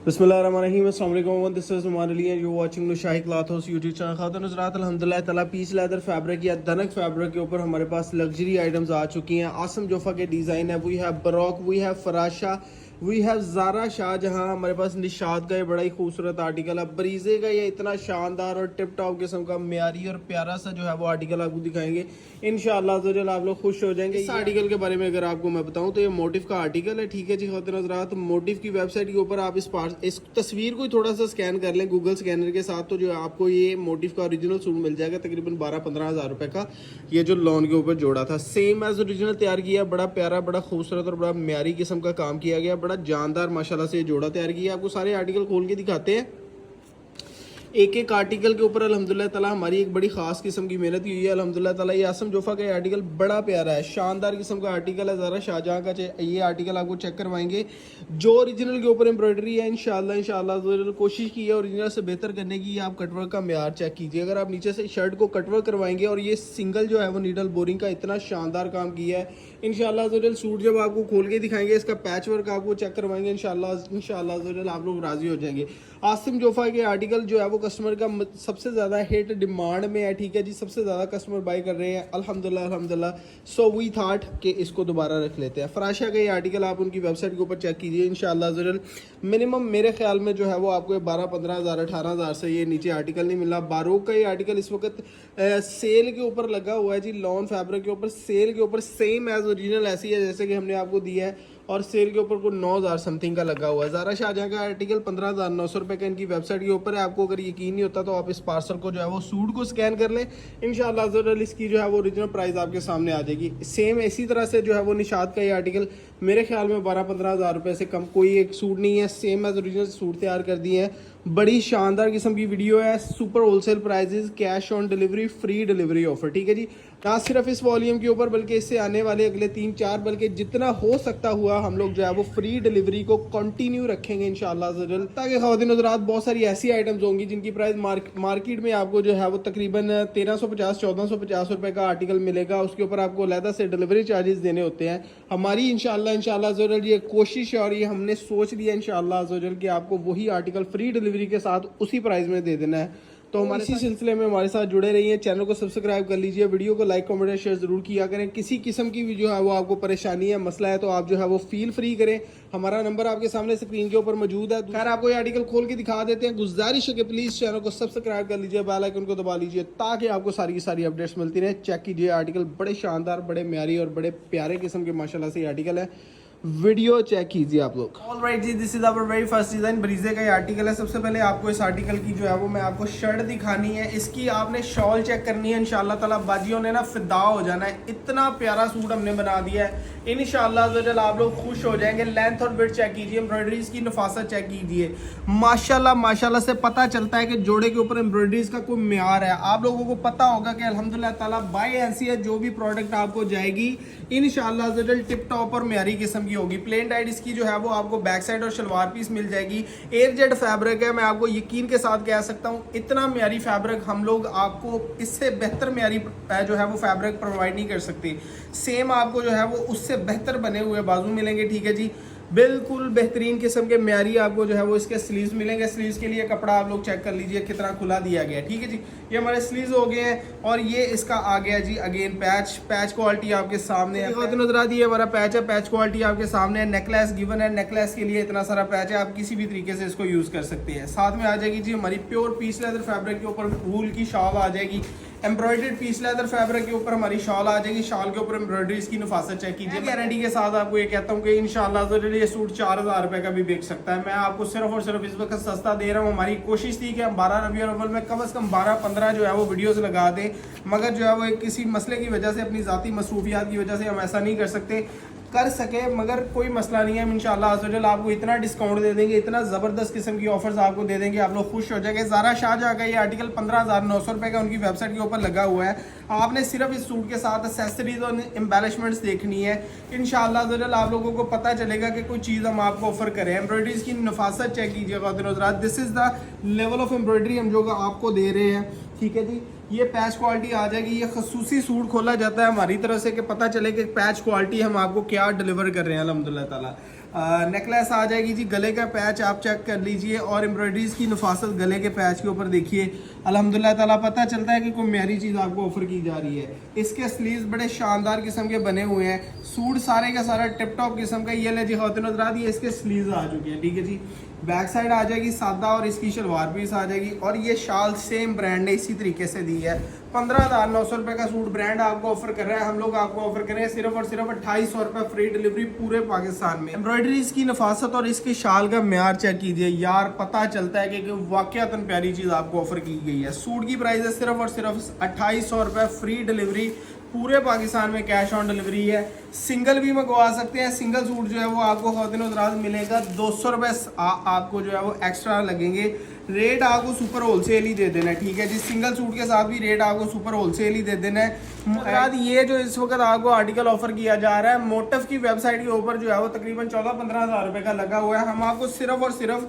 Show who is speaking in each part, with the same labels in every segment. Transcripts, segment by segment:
Speaker 1: बिस्मिल्लाहिर्रहमानिर्रहीम अस्सलाम वालेकुम this is Umar Ali and you watching Nushahi cloth house YouTube channel. खातून हज़रात अल्हम्दुलिल्लाह ताला पीस लेदर फैब्रिक या दनक फैब्रिक के ऊपर हमारे पास लग्जरी आइटम्स आ चुकी हैं। आसम जोफा के डिज़ाइन है, we have baroque, we have Farasha, we have Zara Shahjahan. हमारे पास निशात का ये बड़ा ही खूबसूरत आर्टिकल है। बरीजे का ये इतना शानदार और टिप टॉप किस्म का म्यारी और प्यारा सा जो है वो आर्टिकल आपको दिखाएंगे। इंशाअल्लाह ज़रूर आप लोग खुश हो जाएंगे। इस आर्टिकल के बारे में अगर आपको मैं बताऊं तो ये मोटिव का आर्टिकल है। ठीक है जी खातून हज़रात, मोटिव की वेबसाइट के ऊपर आप इस तस्वीर को थोड़ा सा स्कैन कर लें गूगल स्कैनर के साथ, तो जो आपको ये मोटिव का ओरिजिनल सूट मिल जाएगा तकरीबन 12-15 हज़ार रुपए का। ये जो लॉन के ऊपर जोड़ा था सेम एज ओरिजिनल तैयार किया, बड़ा प्यारा, बड़ा खूबसूरत और बड़ा म्यारी किस्म का काम किया गया। बड़ा जानदार माशाल्लाह से ये जोड़ा तैयार किया। आपको सारे आर्टिकल खोल के दिखाते हैं। एक एक आर्टिकल के ऊपर अल्हम्दुलिल्लाह ताला हमारी एक बड़ी खास किस्म की मेहनत हुई है। अल्हम्दुलिल्लाह ताला ये आसम जोफा का आर्टिकल बड़ा प्यारा है, शानदार किस्म का आर्टिकल है। ज़रा शाहजहाँ का ये आर्टिकल आपको चेक करवाएंगे। जो ओरिजिनल के ऊपर एम्ब्रॉयडरी है इंशाल्लाह ज़रूर कोशिश की है ओरिजिनल से बेहतर करने की। आप कटवर्क का म्यार चेक कीजिए। अगर आप नीचे से शर्ट को कटवर्क करवाएंगे और ये सिंगल जो है वो नीडल बोरिंग का इतना शानदार काम किया है। इंशाल्लाह ज़रूर सूट जब आपको खोल के दिखाएंगे, इसका पैच वर्क आपको चेक करवाएंगे, इंशाल्लाह ज़रूर आप लोग राजी हो जाएंगे। आसिम जोफा के आर्टिकल जो है वो कस्टमर का सबसे ज़्यादा हिट डिमांड में है। ठीक है जी, सबसे ज़्यादा कस्टमर बाय कर रहे हैं अल्हम्दुलिल्लाह। सो वी थॉट कि इसको दोबारा रख लेते हैं। फराशा का ये आर्टिकल आप उनकी वेबसाइट के ऊपर चेक कीजिए। इंशाल्लाह ज़रूर मिनिमम मेरे ख्याल में जो है वो आपको 12-15 हज़ार 18 हज़ार से ये नीचे आर्टिकल नहीं मिला। बारोक का ये आर्टिकल इस वक्त सेल के ऊपर लगा हुआ है जी, लॉन फैब्रिक के ऊपर सेल के ऊपर सेम एज ओरिजिनल ऐसी है जैसे कि हमने आपको दिया है, और सेल के ऊपर को 9,000 समथिंग का लगा हुआ है। ज़ारा शाहजहाँ का आर्टिकल 15,900 रुपये का इनकी वेबसाइट के ऊपर है। आपको अगर यकीन नहीं होता तो आप इस पार्सल को जो है वो सूट को स्कैन कर लें, इंशाल्लाह ज़रूर इसकी जो है वो ओरिजिनल प्राइस आपके सामने आ जाएगी। सेम इसी तरह से जो है वो निशात का ये आर्टिकल मेरे ख्याल में 12-15 हज़ार रुपये से कम कोई एक सूट नहीं है। सेम एज ओरिजिनल सूट तैयार कर दिए हैं। बड़ी शानदार किस्म की वीडियो है। Super wholesale prices, cash on delivery, free delivery offer. ठीक है जी, ना सिर्फ इस वॉल्यूम के ऊपर बल्कि इससे आने वाले अगले 3-4 बल्कि जितना हो सकता हुआ हम लोग जो है वो फ्री डिलीवरी को कंटिन्यू रखेंगे इंशाल्लाह ज़रूर। ताकि ख़वातीन हज़रात बहुत सारी ऐसी आइटम्स होंगी जिनकी प्राइस मार्केट में आपको जो है वो तकरीबन 1350-1450 रुपये का आर्टिकल मिलेगा। उसके ऊपर आपको अलहदा से डिलीवरी चार्जेस देने होते हैं। हमारी इंशाल्लाह ज़रूर ये कोशिश है और ये हमने सोच लिया इंशाल्लाह ज़रूर कि आपको वही आर्टिकल फ्री डिलीवरी के साथ उसी प्राइस में दे देना है। तो हमारे इसी सिलसिले में हमारे साथ जुड़े रहिए। चैनल को सब्सक्राइब कर लीजिए, वीडियो को लाइक कमेंट और शेयर जरूर किया करें। किसी किस्म की भी जो है वो आपको परेशानी है, मसला है, तो आप जो है वो फील फ्री करें। हमारा नंबर आपके सामने स्क्रीन के ऊपर मौजूद है। खैर आपको ये आर्टिकल खोल के दिखा देते हैं। गुजारिश है कि प्लीज़ चैनल को सब्सक्राइब कर लीजिए, बेल आइकन को दबा लीजिए ताकि आपको सारी की सारी अपडेट्स मिलती रहे। चेक कीजिए आर्टिकल बड़े शानदार, बड़े म्यारी और बड़े प्यारे किस्म के माशाल्लाह से आर्टिकल है। वीडियो चेक कीजिए आप लोग। ऑलराइट जी, this is our very first design. बरीजे का ये आर्टिकल है। सबसे पहले आपको इस आर्टिकल की जो है वो मैं आपको शर्ट दिखानी है। इसकी आपने शॉल चेक करनी है। इंशाल्लाह ताला बाजियों ने ना फिदा हो जाना है। इतना प्यारा सूट हमने बना दिया है। इंशाल्लाह ज़रूर आप लोग खुश हो जाएंगे। लेंथ और विड्थ चेक कीजिए, एम्ब्रॉयडरीज की नफासत चेक कीजिए। माशाल्लाह से पता चलता है कि जोड़े के ऊपर एम्ब्रॉयडरीज का कोई म्यार है। आप लोगों को पता होगा कि अल्हम्दुलिल्लाह ताला बाय हैसियत जो भी प्रोडक्ट आपको जाएगी इंशाल्लाह ज़रूर टिप टॉप और म्यारी किस्म की होगी। प्लेन टाइट इसकी जो है वो आपको बैक साइड और शलवार पीस मिल जाएगी। एयरजेट फैब्रिक है। मैं आपको यकीन के साथ कह सकता हूँ इतना म्यारी फैब्रिक हम लोग आपको इससे बेहतर म्यारी जो है वो फैब्रिक प्रोवाइड नहीं कर सकते। सेम आपको जो है वो उससे बेहतर बने हुए बाजू मिलेंगे। ठीक है जी, बिल्कुल बेहतरीन किस्म के म्यारी आपको जो है वो इसके स्लीव्स मिलेंगे। स्लीव्स के लिए कपड़ा आप लोग चेक कर लीजिए कितना खुला दिया गया है। ठीक है जी, ये हमारे स्लीव्स हो गए हैं और ये इसका आ गया जी अगेन पैच क्वालिटी आपके सामने है। नजर आती है हमारा पैच है, पैच क्वालिटी आपके सामने है। नेकलेस गिवन है, नेकलेस के लिए इतना सारा पैच है, आप किसी भी तरीके से इसको यूज कर सकते हैं। साथ में आ जाएगी जी हमारी प्योर पीस लेदर फैब्रिक के ऊपर वूल की शॉल आ जाएगी। एम्ब्रॉयडर्ड पीस लेदर फैब्रिक के ऊपर हमारी शॉल आ जाएगी। शॉल के ऊपर एम्ब्रॉयडरीज की नफासत चेक कीजिए। गारंटी के साथ आपको ये कहता हूँ कि इंशाल्लाह ज़रूर ये सूट 4,000 रुपये का भी बिक सकता है। मैं आपको सिर्फ और सिर्फ इस वक्त सस्ता दे रहा हूँ। हमारी कोशिश थी कि हम 12 रबीउल अव्वल में कम से कम 12-15 जो है वो वीडियोस लगा दें, मगर जो है वो किसी मसले की वजह से, अपनी ज़ाती मसरूफियात की वजह से हम ऐसा नहीं कर सके, मगर कोई मसला नहीं है। हम इंशाल्लाह अज़्ज़वजल आपको इतना डिस्काउंट दे देंगे, इतना ज़बरदस्त किस्म की ऑफर्स आपको दे देंगे, आप लोग खुश हो जाएंगे। ज़ारा शाहजहाँ का ये आर्टिकल 15,900 रुपये का उनकी वेबसाइट के ऊपर लगा हुआ है। आपने सिर्फ इस सूट के साथ एक्सेसरीज और एम्बेलिशमेंट्स देखनी है। इंशाल्लाह अज़्ज़वजल आप लोगों को पता चलेगा कि कोई चीज़ हम आपको ऑफर करें। एम्ब्रॉयडरीज की नफासत चेक कीजिएगा हज़रात, this is the level of embroidery हम जो आपको दे रहे हैं। ठीक है जी, ये पैच क्वालिटी आ जाएगी। ये खसूसी सूट खोला जाता है हमारी तरफ से कि पता चले कि पैच क्वालिटी हम आपको क्या डिलीवर कर रहे हैं अल्हम्दुलिल्लाह ताला। नेकलेस आ जाएगी जी, गले का पैच आप चेक कर लीजिए और एम्ब्रॉयडरीज की नफासत गले के पैच के ऊपर देखिए, अल्हम्दुलिल्लाह ताला पता चलता है कि कोई म्यारी चीज़ आपको ऑफर की जा रही है। इसके स्लीव्स बड़े शानदार किस्म के बने हुए हैं, सूट सारे का सारा टिप टॉप किस्म का। ये ले जी खातिन हज़रात, ये इसके स्लीव्स आ चुके हैं, ठीक है जी। बैक साइड आ जाएगी सादा और इसकी शलवार पीस आ जाएगी और ये शाल सेम ब्रांड ने इसी तरीके से दी है। 15,900 रुपये का सूट ब्रांड आपको ऑफर कर रहा है, हम लोग आपको ऑफर कर रहे हैं सिर्फ और सिर्फ 2800 रुपये फ्री डिलीवरी पूरे पाकिस्तान में। एम्ब्रॉयडरी इसकी नफासत और इसके शाल का म्यार चेक कीजिए यार, पता चलता है कि वाकयातन प्यारी चीज़ आपको ऑफर की गई है। सूट की प्राइस है सिर्फ और सिर्फ 2800 रुपये फ्री डिलीवरी पूरे पाकिस्तान में, कैश ऑन डिलीवरी है। सिंगल भी मंगवा सकते हैं, सिंगल सूट जो है वो आपको खातिन हज़रात मिलेगा 200 रुपये आपको जो है वो एक्स्ट्रा लगेंगे। रेट आपको सुपर होलसेल ही दे देना है, ठीक है जी। सिंगल सूट के साथ भी रेट आपको सुपर होलसेल ही दे देना है। ये जो इस वक्त आपको आर्टिकल ऑफर किया जा रहा है मोटिव की वेबसाइट के ऊपर जो है वो तकरीबन 14-15 हज़ार रुपये का लगा हुआ है। हम आपको सिर्फ और सिर्फ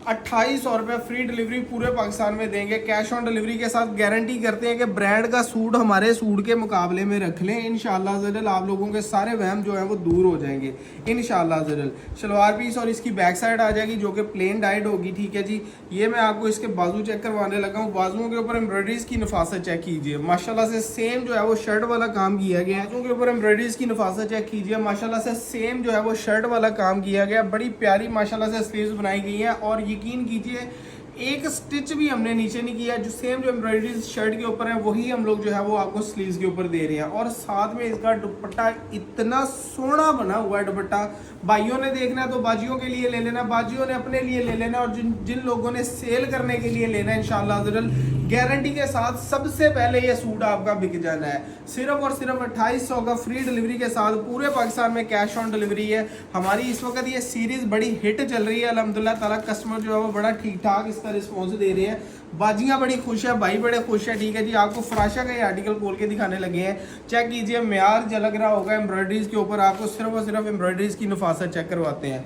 Speaker 1: 2800 रुपये फ्री डिलीवरी पूरे पाकिस्तान में देंगे, कैश ऑन डिलीवरी के साथ। गारंटी करते हैं कि ब्रांड का सूट हमारे सूट के मुकाबले में रख लें, इंशाल्लाह ज़रूर आप लोगों के सारे वहम जो है वो दूर हो जाएंगे इंशाल्लाह ज़रूर। शलवार पीस और इसकी बैक साइड आ जाएगी जो कि प्लेन डाइड होगी, ठीक है जी। ये मैं आपको इसके बाजू चेक करवाने लगा हूँ। बाजुओं के ऊपर एम्ब्रॉयडरीज की नफासत चेक कीजिए, माशाल्लाह से सेम जो है वो शर्ट वाला काम किया गया है। बाजुओं के ऊपर एम्ब्रॉयडरीज की नफासत चेक कीजिए, माशाल्लाह से सेम जो है वो शर्ट वाला काम किया गया। बड़ी प्यारी माशाल्लाह से स्लीव्स बनाई गई है और यकीन कीजिए एक स्टिच भी हमने नीचे नहीं किया, जो सेम जो एम्ब्रॉयडरी शर्ट के ऊपर है वही हम लोग जो है वो आपको स्लीव्स के ऊपर दे रहे हैं। और साथ में इसका दुपट्टा इतना सोना बना हुआ है, दुपट्टा भाइयों ने देखना है तो बाजियों के लिए ले लेना, बाजियों ने अपने लिए ले लेना, और जिन लोगों ने सेल करने के लिए लेना है इंशाल्लाह ज़रूर गारंटी के साथ सबसे पहले ये सूट आपका बिक जाना है। सिर्फ और सिर्फ 2800 का फ्री डिलीवरी के साथ पूरे पाकिस्तान में कैश ऑन डिलीवरी है। हमारी इस वक्त ये सीरीज़ बड़ी हिट चल रही है अल्हम्दुलिल्लाह ताला, कस्टमर जो है वो बड़ा ठीक ठाक इसका रिस्पॉन्स दे रहे हैं। बाजियाँ बड़ी खुश है, भाई बड़े खुश है, ठीक है जी। आपको फराशा का ये आर्टिकल खोल के दिखाने लगे हैं, चेक कीजिए, म्यार झलक रहा होगा एम्ब्रॉयडरीज के ऊपर। आपको सिर्फ और सिर्फ एम्ब्रॉयडरीज की नफासत चेक करवाते हैं।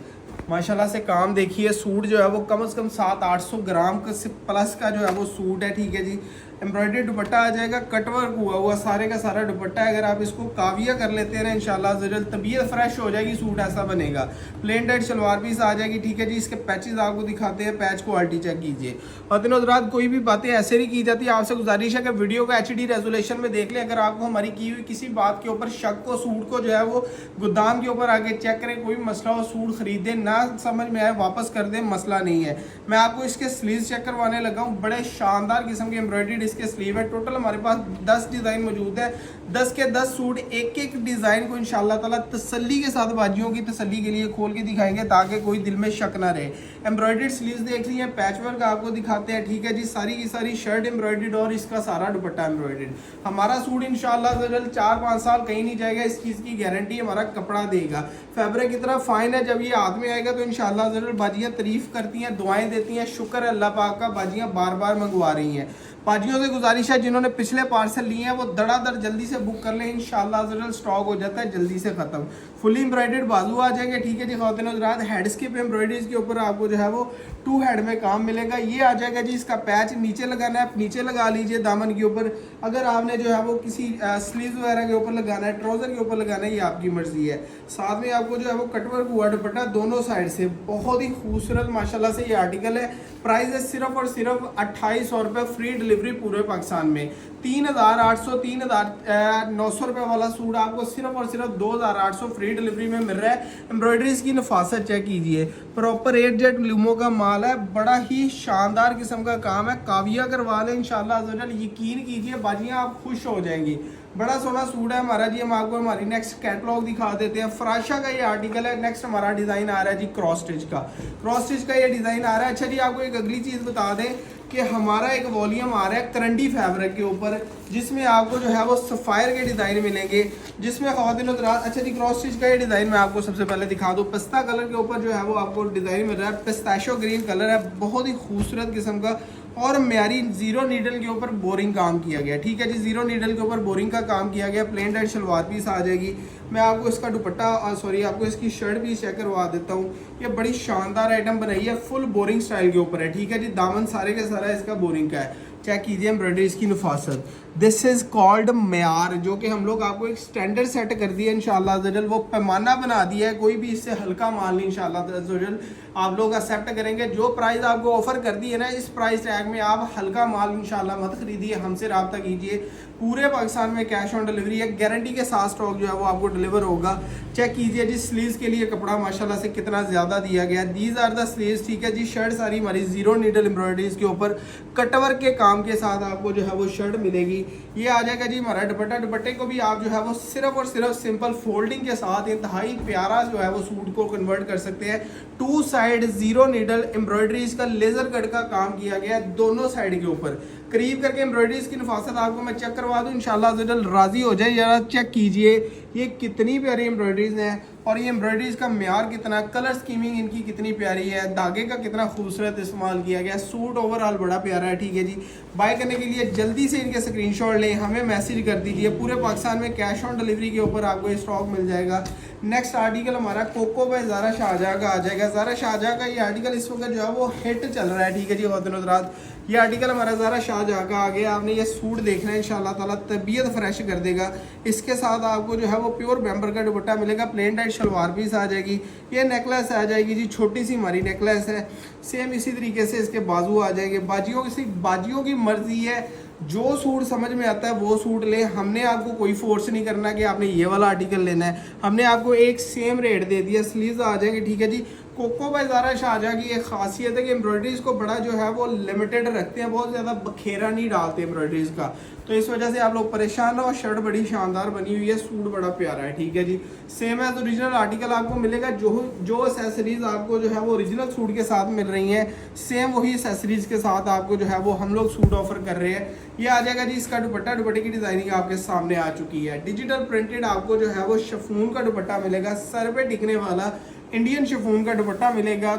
Speaker 1: माशाल्लाह से काम देखिए, सूट जो है वो कम से कम 700-800 ग्राम से प्लस का जो है वो सूट है, ठीक है जी। एम्ब्रॉयडरी दुपट्टा आ जाएगा, कटवर्क हुआ सारे का सारा दुपट्टा है। अगर आप इसको काविया कर लेते हैं ना इंशाल्लाह ज़रूर तबीयत फ्रेश हो जाएगी, सूट ऐसा बनेगा। प्लेन टाइट शलवार पीस आ जाएगी, ठीक है जी। इसके पैचेस आपको दिखाते हैं, पैच क्वालिटी चेक कीजिए। और दिनों रात कोई भी बातें ऐसे नहीं की जाती, आपसे गुजारिश है कि वीडियो को HD रेजोल्यूशन में देख लें। अगर आपको हमारी की हुई किसी बात के ऊपर शक हो, सूट को जो है वो गोदाम के ऊपर आके चेक करें, कोई मसला हो सूट खरीदें, ना समझ में आए वापस कर दें, मसला नहीं है। मैं आपको इसके स्लीव्स चेक करवाने लगा हूँ, बड़े शानदार किस्म के एम्ब्रॉयडरी इसके स्लीव है। टोटल हमारे पास 10 डिज़ाइन मौजूद है, 10 के 10 सूट। एक एक डिज़ाइन को इंशाल्लाह ताला तसल्ली के साथ बाजियों की तसल्ली के लिए खोल के दिखाएंगे ताकि कोई दिल में शक ना रहे। एम्ब्रॉयडर्ड स्लीव्स देख ली है, पैच वर्क आपको दिखाते हैं, ठीक है जी। सारी की सारी शर्ट एम्ब्रॉयडर्ड और इसका सारा दुपट्टा एम्ब्रॉयडर्ड। हमारा सूट इंशाल्लाह ज़रूर 4-5 साल कहीं नहीं जाएगा, इस चीज़ की गारंटी हमारा कपड़ा देगा। फैब्रिक इतना फाइन है, जब ये हाथ में आएगा तो इंशाल्लाह ज़रूर बाजियाँ तारीफ करती हैं, दुआएं देती हैं। शुक्र है अल्लाह पाक का, बाजियाँ बार बार मंगवा रही हैं। बाजियों से गुजारिश है जिन्होंने पिछले पार्सल लिए हैं वो धड़ाधड़ जल्दी से बुक कर लें, इंशाल्लाह ज़रूर स्टॉक हो जाता है जल्दी से ख़त्म। फुली एम्ब्रॉयडर्ड बाजू आ जाएंगे, ठीक है जी। खातिन हज़रात हेड स्किप एम्ब्रॉयडरीज के ऊपर आपको जो है वो 2 हेड में काम मिलेगा। ये आ जाएगा जी, इसका पैच नीचे लगाना है, नीचे लगा लीजिए दामन के ऊपर। अगर आपने जो है वो किसी स्लीव वगैरह के ऊपर लगाना है, ट्राउज़र के ऊपर लगाना है, ये आपकी मर्जी है। साथ में आपको जो है वो कटवर्क हुआ दुपट्टा दोनों साइड से, बहुत ही खूबसूरत माशाल्लाह से ये आर्टिकल है। प्राइस है सिर्फ और सिर्फ 2800 रुपये फ्री डिलीवरी पूरे पाकिस्तान में। 3800 3900 रुपये वाला सूट आपको सिर्फ और सिर्फ 2800 फ्री डिलीवरी में मिल रहा है। एम्ब्रॉयडरीज की नफासत चेक कीजिए, प्रॉपर 8 लूमो का माल है, बड़ा ही शानदार किस्म का काम है। काविया करवा लें इंशाल्लाह ज़रूर, यकीन कीजिए बाजियाँ आप खुश हो जाएंगी। बड़ा सोना सूट है हमारा जी। हम आपको हमारी नेक्स्ट कैटलॉग दिखा देते हैं। फराशा का ये आर्टिकल है। नेक्स्ट हमारा डिज़ाइन आ रहा है जी क्रॉस स्टिच का। क्रॉस स्टिच का ये डिज़ाइन आ रहा है। अच्छा जी, आपको एक अगली चीज़ बता दें कि हमारा एक वॉल्यूम आ रहा है करंडी फैब्रिक के ऊपर, जिसमें आपको जो है वो सफ़ायर के डिज़ाइन मिलेंगे, जिसमें ख़वातीन हज़रात। अच्छा जी, क्रॉस स्टिच का ये डिज़ाइन मैं आपको सबसे पहले दिखा दूँ। पिस्ता कलर के ऊपर जो है वो आपको डिज़ाइन मिल रहा है, पिस्ताशो ग्रीन कलर है, बहुत ही खूबसूरत किस्म का। और म्यारी जीरो नीडल के ऊपर बोरिंग काम किया गया, ठीक है जी। जीरो नीडल के ऊपर बोरिंग का काम किया गया। प्लेन टाइट शलवार पीस आ जाएगी, मैं आपको इसका दुपट्टा सॉरी आपको इसकी शर्ट भी चेक करवा देता हूँ। ये बड़ी शानदार आइटम बनाई है, फुल बोरिंग स्टाइल के ऊपर है, ठीक है जी। दामन सारे का सारा इसका बोरिंग का है, चेक कीजिए एम्ब्रॉयडरी इसकी नफासत। दिस इज़ कॉल्ड म्यार, जो कि हम लोग आपको एक स्टैंडर्ड सेट कर दिया इंशाल्लाह अज़्ज़ा वजल, वो पैमाना बना दिया है, कोई भी इससे हल्का माल नहीं इंशाल्लाह अज़्ज़ा वजल आप लोग एक्सेप्ट करेंगे। जो प्राइस आपको ऑफर कर दी है ना, इस प्राइस टैग में आप हल्का माल इंशाल्लाह मत खरीदिए, हमसे रब्ता कीजिए। पूरे पाकिस्तान में कैश ऑन डिलीवरी है, गारंटी के साथ स्टॉक जो है वो आपको डिलीवर होगा। चेक कीजिए जी, स्लीव्स के लिए कपड़ा माशाल्लाह से कितना ज़्यादा दिया गया है। दीज आर द स्लीव्स, ठीक है जी। शर्ट सारी हमारी जीरो नीडल एम्ब्रॉयडरीज के ऊपर कटवर्क के काम के साथ आपको जो है वो शर्ट मिलेगी। ये आ जाएगा जी हमारा दुपट्टा। दुपट्टे को भी आप जो है वो सिर्फ और सिर्फ सिंपल फोल्डिंग के साथ इंतहाई प्यारा जो है वो सूट को कन्वर्ट कर सकते हैं। Two side zero needle embroideries का लेजर कट का काम किया गया है दोनों साइड के ऊपर। करीब करके एम्ब्रॉयडरीज की नफासत आपको मैं चेक करवा दूं, इंशाल्लाह अज़्ज़ा राजी हो जाए। जरा चेक कीजिए ये कितनी प्यारी एम्ब्रॉयडरीज हैं, और ये एम्ब्रॉयडरीज का म्यार कितना, कलर स्कीमिंग इनकी कितनी प्यारी है, धागे का कितना खूबसूरत इस्तेमाल किया गया। सूट ओवरऑल बड़ा प्यारा है, ठीक है जी। बाय करने के लिए जल्दी से इनके स्क्रीनशॉट लें, हमें मैसेज कर दीजिए। पूरे पाकिस्तान में कैश ऑन डिलीवरी के ऊपर आपको ये स्टॉक मिल जाएगा। नेक्स्ट आर्टिकल हमारा कोको बाय ज़ारा शाहजहाँ का आ जाएगा। ज़ारा शाहजहाँ का ये आर्टिकल इस वक्त जो है वो हिट चल रहा है, ठीक है जी। खातिन हज़रात, ये आर्टिकल हमारा ज़ारा शाहजहाँ का आ गया। आपने ये सूट देखना है, इंशाल्लाह ताला तबीयत फ्रेश कर देगा। इसके साथ आपको जो है वो प्योर बैम्बर का दुपट्टा मिलेगा, प्लेन टाइट शलवार पीस आ जाएगी, ये नेकलेस आ जाएगी जी, छोटी सी हमारी नेकलेस है। सेम इसी तरीके से इसके बाजू आ जाएंगे। बाजियों की मर्जी है, जो सूट समझ में आता है वो सूट ले। हमने आपको कोई फोर्स नहीं करना कि आपने ये वाला आर्टिकल लेना है, हमने आपको एक सेम रेट दे दिया। स्लीव्स आ जाएंगे, ठीक है जी। कोको बाय ज़ारा शाहजहाँ की एक खासियत है कि एम्ब्रॉयडरीज को बड़ा जो है वो लिमिटेड रखते हैं, बहुत ज़्यादा बखेरा नहीं डालते एम्ब्रॉयडरीज का, तो इस वजह से आप लोग परेशान हो। शर्ट बड़ी शानदार बनी हुई है, सूट बड़ा प्यारा है, ठीक है जी। सेम एज ओरिजिनल आर्टिकल आपको मिलेगा। जो एसेसरीज आपको जो है वो ओरिजिनल सूट के साथ मिल रही हैं, सेम वही एसेसरीज के साथ आपको जो है वो हम लोग सूट ऑफर कर रहे हैं। ये आ जाएगा जी इसका दुपट्टा। दुपट्टे की डिज़ाइनिंग आपके सामने आ चुकी है। डिजिटल प्रिंटेड आपको जो है वो शिफॉन का दुपट्टा मिलेगा, सर पे टिकने वाला इंडियन शिफॉन का दुपट्टा मिलेगा।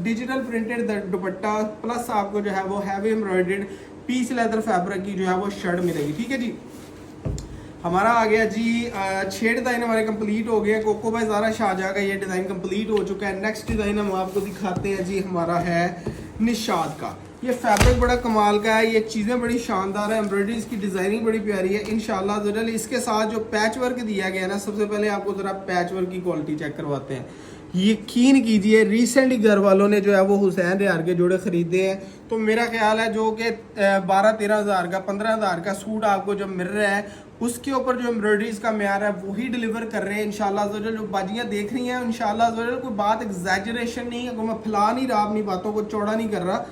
Speaker 1: डिजिटल प्रिंटेड दुपट्टा प्लस आपको जो है वो heavy embroidered piece leather fabric की जो है वो शर्ट मिलेगी, ठीक है जी। हमारा आ गया जी 6 डिज़ाइन हमारे कंप्लीट हो गए। कोको बाय ज़ारा शाहजहाँ का ये डिज़ाइन कंप्लीट हो चुका है। नेक्स्ट डिज़ाइन हम आपको दिखाते हैं जी, हमारा है निशाद का। ये फैब्रिक बड़ा कमाल का है, ये चीज़ें बड़ी शानदार है, एम्ब्रॉयडरीज की डिज़ाइनिंग बड़ी प्यारी है इंशाल्लाह ज़रूर। इसके साथ जो पैच वर्क दिया गया है ना, सबसे पहले आपको ज़रा पैच वर्क की क्वालिटी चेक करवाते हैं। यकीन कीजिए रिसेंटली घर वालों ने जो है वो हुसैन रियार के जोड़े ख़रीदे हैं, तो मेरा ख्याल है जो कि 12-13 हज़ार का 15 हज़ार का सूट आपको जो मिल रहा है, उसके ऊपर जो एम्ब्रॉयडरीज का म्यार है वही डिलीवर कर रहे हैं इंशाल्लाह ज़रूर। जो बाजियाँ देख रही हैं इंशाल्लाह ज़रूर, कोई बात एग्जैजरेशन नहीं है, कोई मैं फैला नहीं रहा, अपनी बातों को चौड़ा नहीं कर रहा,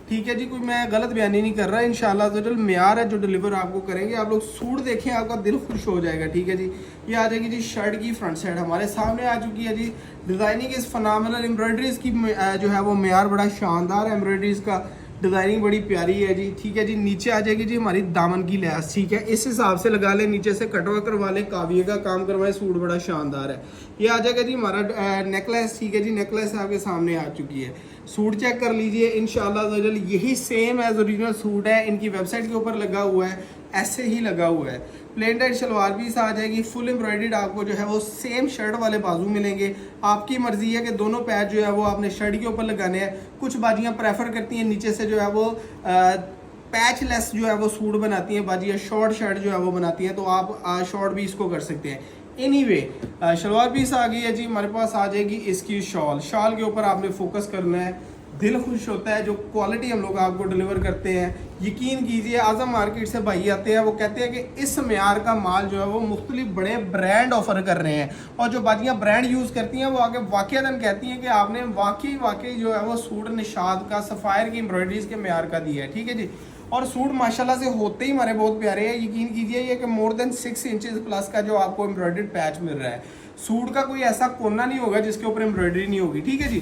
Speaker 1: ठीक है जी, कोई मैं गलत बयानी नहीं कर रहा। इंशाल्लाह ज़रूर म्यार है जो डिलीवर आपको करेंगे। आप लोग सूट देखें, आपका दिल खुश हो जाएगा, ठीक है जी। ये आ जाएगी जी शर्ट की फ्रंट साइड हमारे सामने आ चुकी है जी। डिज़ाइनिंग इस फनामिनल एम्ब्रॉयडरीज की जो है वो म्यार बड़ा शानदार है, एम्ब्रॉयडरीज का डिज़ाइनिंग बड़ी प्यारी है जी, ठीक है जी। नीचे आ जाएगी जी हमारी दामन की लैस, ठीक है, इस हिसाब से लगा ले, नीचे से कटवा करवा ले, काविये का काम करवाए, सूट बड़ा शानदार है। ये आ जाएगा जी हमारा नेकलेस, ठीक है जी। नेकलेस आपके सामने आ चुकी है, सूट चेक कर लीजिए इंशाल्लाह ज़रूर। यही सेम एज ओरिजिनल सूट है, इनकी वेबसाइट के ऊपर लगा हुआ है, ऐसे ही लगा हुआ है। प्लेन टाइट शलवार पीस आ जाएगी, फुल एम्ब्रॉयडर्ड आपको जो है वो सेम शर्ट वाले बाजू मिलेंगे। आपकी मर्जी है कि दोनों पैच जो है वो आपने शर्ट के ऊपर लगाने हैं। कुछ बाजियाँ प्रेफर करती हैं नीचे से जो है वो पैच लेस जो है वो सूट बनाती हैं, बाजियाँ शॉर्ट शर्ट जो है वो बनाती हैं, तो आप शॉर्ट भी इसको कर सकते हैं। एनीवे शलवार पीस आ गई है जी हमारे पास। आ जाएगी इसकी शॉल। शॉल के ऊपर आपने फोकस करना है, दिल खुश होता है जो क्वालिटी हम लोग आपको डिलीवर करते हैं। यकीन कीजिए आज़म मार्केट से भाई आते हैं, वो कहते हैं कि इस म्यार का माल जो है वो मुख्तलिफ बड़े ब्रांड ऑफर कर रहे हैं, और जो बाजियाँ ब्रांड यूज़ करती हैं वो आगे वाक़ईतन कहती हैं कि आपने वाकई जो है वो सूट निशाद का सफ़ायर की एम्ब्रॉयडरीज के म्यार का दिया है, ठीक है जी। और सूट माशाल्लाह से होते ही हमारे बहुत प्यारे हैं। यकीन कीजिए ये कि मोर देन 6 इंचेस प्लस का जो आपको एम्ब्रॉयडर्ड पैच मिल रहा है। सूट का कोई ऐसा कोना नहीं होगा जिसके ऊपर एम्ब्रॉयडरी नहीं होगी, ठीक है जी।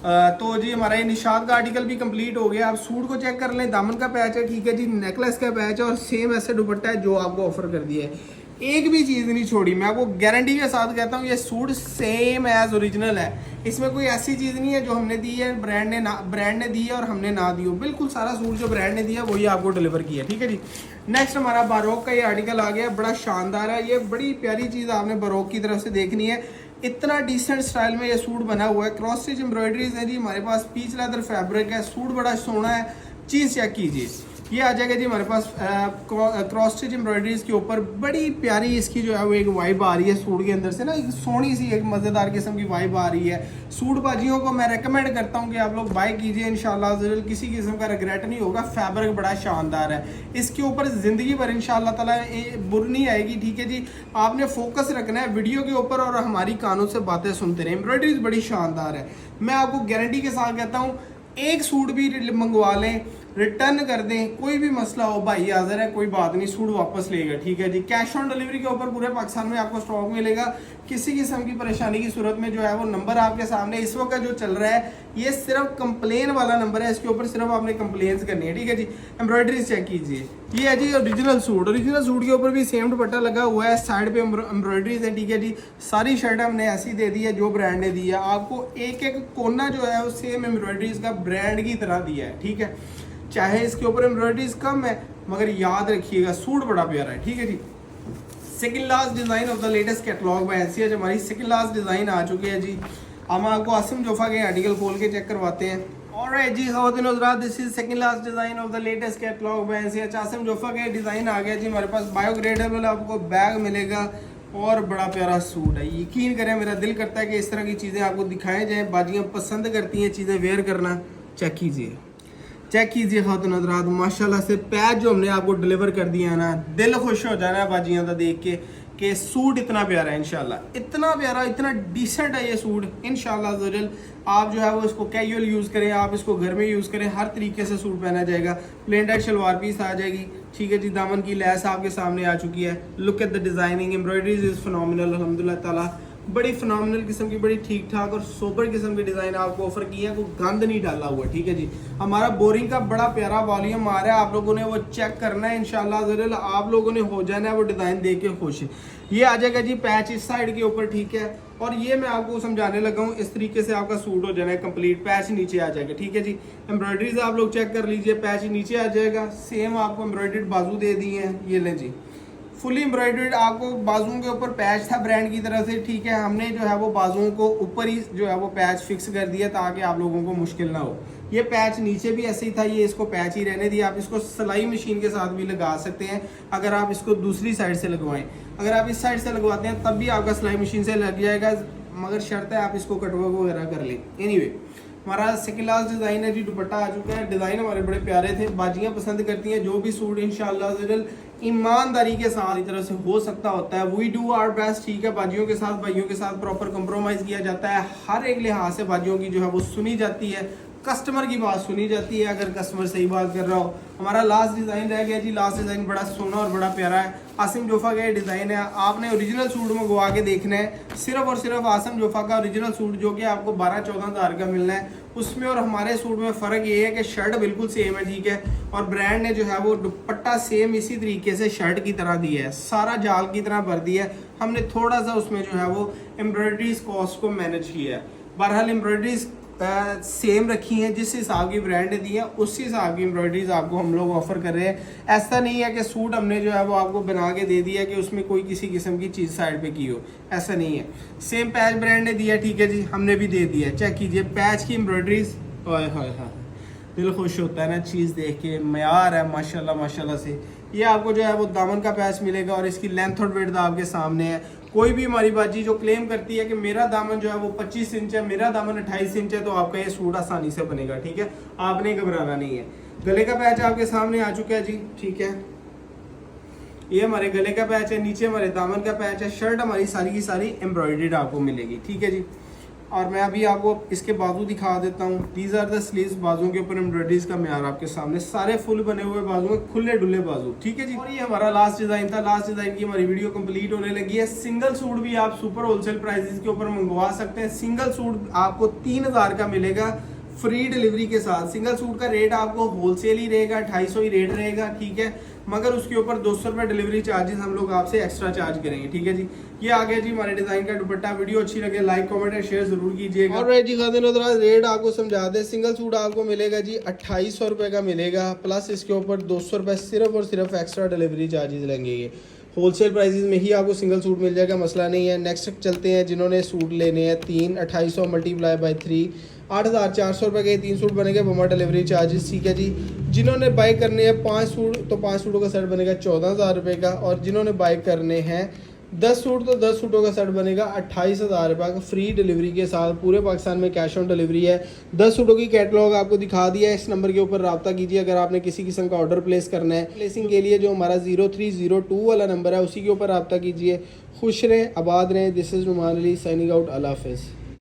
Speaker 1: तो जी हमारा ये निशाद का आर्टिकल भी कंप्लीट हो गया। आप सूट को चेक कर लें, दामन का पैच है, ठीक है जी, नेकलेस का पैच है, और सेम ऐसे दुपट्टा है जो आपको ऑफर कर दिया है। एक भी चीज़ नहीं छोड़ी। मैं आपको गारंटी के साथ कहता हूँ ये सूट सेम एज ओरिजिनल है। इसमें कोई ऐसी चीज़ नहीं है जो हमने दी है ब्रांड ने दी है और हमने ना दी हो। बिल्कुल सारा सूट जो ब्रांड ने दिया वही आपको डिलीवर किया, ठीक है जी। नेक्स्ट हमारा बारोक का ये आर्टिकल आ गया, बड़ा शानदार है। ये बड़ी प्यारी चीज़ आपने बारोक की तरफ से देखनी है। इतना डिसेंट स्टाइल में ये सूट बना हुआ है, क्रॉस स्टिच एम्ब्रॉयडरीज है जी हमारे पास, पीच लेदर फैब्रिक है, सूट बड़ा सोना है। चीज़ चेक कीजिए, ये आ जाएगा जी हमारे पास क्रॉस स्टिच एम्ब्रॉयडरीज के ऊपर। बड़ी प्यारी इसकी जो है वो एक वाइब आ रही है सूट के अंदर से ना, एक सोनी सी एक मज़ेदार किस्म की वाइब आ रही है। सूट बाजियों को मैं रेकमेंड करता हूँ कि आप लोग बाय कीजिए, इंशाल्लाह ज़रूर किसी किस्म का रिग्रेट नहीं होगा। फैब्रिक बड़ा शानदार है, इसके ऊपर ज़िंदगी भर इंशाल्लाह ताला बुर नहीं आएगी, ठीक है जी। आपने फोकस रखना है वीडियो के ऊपर और हमारी कानों से बातें सुनते रहे। एम्ब्रॉयडरीज बड़ी शानदार है, मैं आपको गारंटी के साथ कहता हूँ। एक सूट भी मंगवा लें, रिटर्न कर दें, कोई भी मसला हो भाई हाजिर है, कोई बात नहीं, सूट वापस लेगा, ठीक है जी। कैश ऑन डिलीवरी के ऊपर पूरे पाकिस्तान में आपको स्टॉक मिलेगा। किसी किस्म की परेशानी की सूरत में जो है वो नंबर आपके सामने इस वक्त जो चल रहा है, ये सिर्फ कंप्लेन वाला नंबर है। इसके ऊपर सिर्फ आपने कंप्लेन करनी है, ठीक है जी। एम्ब्रॉयडरी चेक कीजिए, ये है जी ओरिजिनल सूट। ओरिजिनल सूट के ऊपर भी सेम दुपट्टा लगा हुआ है, साइड पे एम्ब्रॉयडरीज है, ठीक है जी। सारी शर्ट हमने ऐसी दे दी है जो ब्रांड ने दी है। आपको एक एक कोना जो है वो सेम एम्ब्रॉयडरीज का ब्रांड की तरह दिया है, ठीक है। चाहे इसके ऊपर एम्ब्रॉयडरीज कम है मगर याद रखिएगा सूट बड़ा प्यारा है, ठीक है जी। Second last design of the latest catalogue में ऐसी है जो हमारी सेकंड लास्ट डिज़ाइन आ चुकी है जी। हम आपको आसिम जोफा के आर्टिकल खोल के चेक करवाते हैं। ऑलराइट जी ख़वातीन हज़रात, this is second last design of the latest catalogue में ऐसी है। आसिम जोफा के डिज़ाइन आ गया जी हमारे पास। बायोग्रेडेबल आपको बैग मिलेगा और बड़ा प्यारा सूट है। यकीन करें मेरा दिल करता है कि इस तरह की चीज़ें आपको दिखाएं जाएँ। बाजियाँ पसंद करती हैं चीज़ें वेयर करना। चेक कीजिए, चेक कीजिए ख़वातीन हज़रात, माशाल्लाह से पैच जो हमने आपको डिलीवर कर दिया है ना, दिल खुश हो जाना है बाजियाँ का देख के कि सूट इतना प्यारा है। इंशाल्लाह इतना प्यारा, इतना डिसेंट है ये सूट। इंशाल्लाह ज़रूर आप जो है वो इसको कैजुअल यूज़ करें, आप इसको घर में यूज़ करें, हर तरीके से सूट पहना जाएगा। प्लेन टाइट शलवार पीस आ जाएगी, ठीक है जी। दामन की लैस आपके सामने आ चुकी है। Look at the designing, embroideries is phenomenal अल्हम्दुलिल्लाह ताला। बड़ी फिनोमिनल किस्म की, बड़ी ठीक ठाक और सोबर किस्म की डिज़ाइन आपको ऑफर की है, कोई गंद नहीं डाला हुआ, ठीक है जी। हमारा बोरिंग का बड़ा प्यारा वॉल्यूम आ रहा है, आप लोगों ने वो चेक करना है। इंशाल्लाह ज़रूर आप लोगों ने हो जाना है वो डिज़ाइन देख के खुश। ये आ जाएगा जी पैच इस साइड के ऊपर, ठीक है। और ये मैं आपको समझाने लगा हूँ, इस तरीके से आपका सूट हो जाना है कंप्लीट। पैच नीचे आ जाएगा, ठीक है जी। एम्ब्रॉयडरीज आप लोग चेक कर लीजिए, पैच नीचे आ जाएगा। सेम आपको एम्ब्रॉयडर्ड बाजू दे दिए हैं, ये लें जी। फुली एम्ब्रॉयडर्ड आपको बाजुओं के ऊपर पैच था ब्रांड की तरफ से, ठीक है। हमने जो है वो बाजुओं को ऊपर ही जो है वो पैच फिक्स कर दिया ताकि आप लोगों को मुश्किल ना हो। ये पैच नीचे भी ऐसे ही था, ये इसको पैच ही रहने दिया। आप इसको सिलाई मशीन के साथ भी लगा सकते हैं अगर आप इसको दूसरी साइड से लगवाएं। अगर आप इस साइड से लगवाते हैं तब भी आपका सिलाई मशीन से लग जाएगा, मगर शर्त है आप इसको कटवर्क वगैरह कर लें। एनीवे हमारा सेकंड लास्ट डिज़ाइन है जी, दुपट्टा आ चुका है। डिज़ाइन हमारे बड़े प्यारे थे, बाजियाँ पसंद करती हैं जो भी सूट इंशाल्लाह ज़रूर ईमानदारी के साथ इस तरह से हो सकता होता है। वी डू आवर बेस्ट, ठीक है। बाजियों के साथ, भाइयों के साथ प्रॉपर कंप्रोमाइज़ किया जाता है। हर एक लिहाज से बाजियों की जो है वो सुनी जाती है, कस्टमर की बात सुनी जाती है अगर कस्टमर सही बात कर रहा हो। हमारा लास्ट डिज़ाइन रह गया जी। लास्ट डिज़ाइन बड़ा सोना और बड़ा प्यारा है। आसिम जोफा का ये डिज़ाइन है। आपने ओरिजिनल सूट मंगवा के देखना है, सिर्फ और सिर्फ आसिम जोफा का ओरिजिनल सूट जो कि आपको 12-14 हज़ार का मिलना है। उसमें और हमारे सूट में फ़र्क ये है कि शर्ट बिल्कुल सेम है, ठीक है। और ब्रांड ने जो है वो दुपट्टा सेम इसी तरीके से शर्ट की तरह दिया है, सारा जाल की तरह भर दिया है। हमने थोड़ा सा उसमें जो है वो एम्ब्रॉयडरीज कॉस्ट को मैनेज किया है। बहरहाल एम्ब्रॉयडरीज सेम रखी हैं, जिस हिसाब की ब्रांड ने दी है उस हिसाब की एम्ब्रॉयडरीज आपको हम लोग ऑफर कर रहे हैं। ऐसा नहीं है कि सूट हमने जो है वो आपको बना के दे दिया कि उसमें कोई किसी किस्म की चीज़ साइड पे की हो, ऐसा नहीं है। सेम पैच ब्रांड ने दिया, ठीक है जी, हमने भी दे दिया। चेक कीजिए पैच की एम्ब्रॉयडरीज, हाय हाय हाय, दिल खुश होता है ना चीज़ देख के। मयार है माशाल्लाह माशाल्लाह से। ये आपको जो है वो दामन का पैच मिलेगा और इसकी लेंथ और विड्थ आपके सामने है। कोई भी हमारी बाजी जो क्लेम करती है कि मेरा दामन जो है वो 25 इंच है, मेरा दामन 28 इंच है, तो आपका ये सूट आसानी से बनेगा, ठीक है। आपने घबराना नहीं है। गले का पैच आपके सामने आ चुका है जी, ठीक है। ये हमारे गले का पैच है, नीचे हमारे दामन का पैच है। शर्ट हमारी सारी की सारी एम्ब्रॉयडर्ड आपको मिलेगी, ठीक है जी। और मैं अभी आपको इसके बाजू दिखा देता हूँ। दीज आर द स्लीव्स, बाजू के ऊपर एम्ब्रॉयडरीज का म्यार आपके सामने, सारे फुल बने हुए बाजू में, खुले डुले बाजू, ठीक है जी। और ये हमारा लास्ट डिजाइन था। लास्ट डिजाइन की हमारी वीडियो कंप्लीट होने लगी है। सिंगल सूट भी आप सुपर होलसेल प्राइसेस के ऊपर मंगवा सकते हैं। सिंगल सूट आपको 3000 का मिलेगा फ्री डिलीवरी के साथ। सिंगल सूट का रेट आपको होलसेल ही रहेगा, 250 ही रेट रहेगा, ठीक है। मगर उसके ऊपर 200 रुपये डिलीवरी चार्जेस हम लोग आपसे एक्स्ट्रा चार्ज करेंगे। ठीक है जी, ये आ गया जी हमारे डिज़ाइन का दुपट्टा। वीडियो अच्छी लगे लाइक कमेंट और शेयर जरूर कीजिएगा। और जी खातिन हज़रात, रेट आपको समझा दें, सिंगल सूट आपको मिलेगा जी 2800 रुपये का मिलेगा, प्लस इसके ऊपर 200 रुपये सिर्फ और सिर्फ एक्स्ट्रा डिलीवरी चार्जेस लगेंगे। होलसेल प्राइसेस में ही आपको सिंगल सूट मिल जाएगा, मसला नहीं है। नेक्स्ट चलते हैं, जिन्होंने सूट लेने हैं 3 2800 मल्टीप्लाई बाई 3 8400 रुपये के 3 सूट बनेंगे बम्मा डिलीवरी चार्जेस। ठीक है जी, जिन्होंने बाई करने हैं 5 सूट तो 5 सूटों का सेट बनेगा 14,000 रुपये का, और जिन्होंने बाई करने हैं 10 सूट तो 10 सूटों का सेट बनेगा 28,000 रुपये का, फ्री डिलीवरी के साथ। पूरे पाकिस्तान में कैश ऑन डिलीवरी है। 10 सूटों की कैटलॉग आपको दिखा दिया है। इस नंबर के ऊपर रब्ता कीजिए अगर आपने किसी किस्म का ऑर्डर प्लेस करना है। प्लेसिंग के लिए जो हमारा 0302 वाला नंबर है उसी के ऊपर रब्ता कीजिए। खुश रहें, आबाद रहें। This is Numan Ali signing out. अल्लाह हाफ़िज़।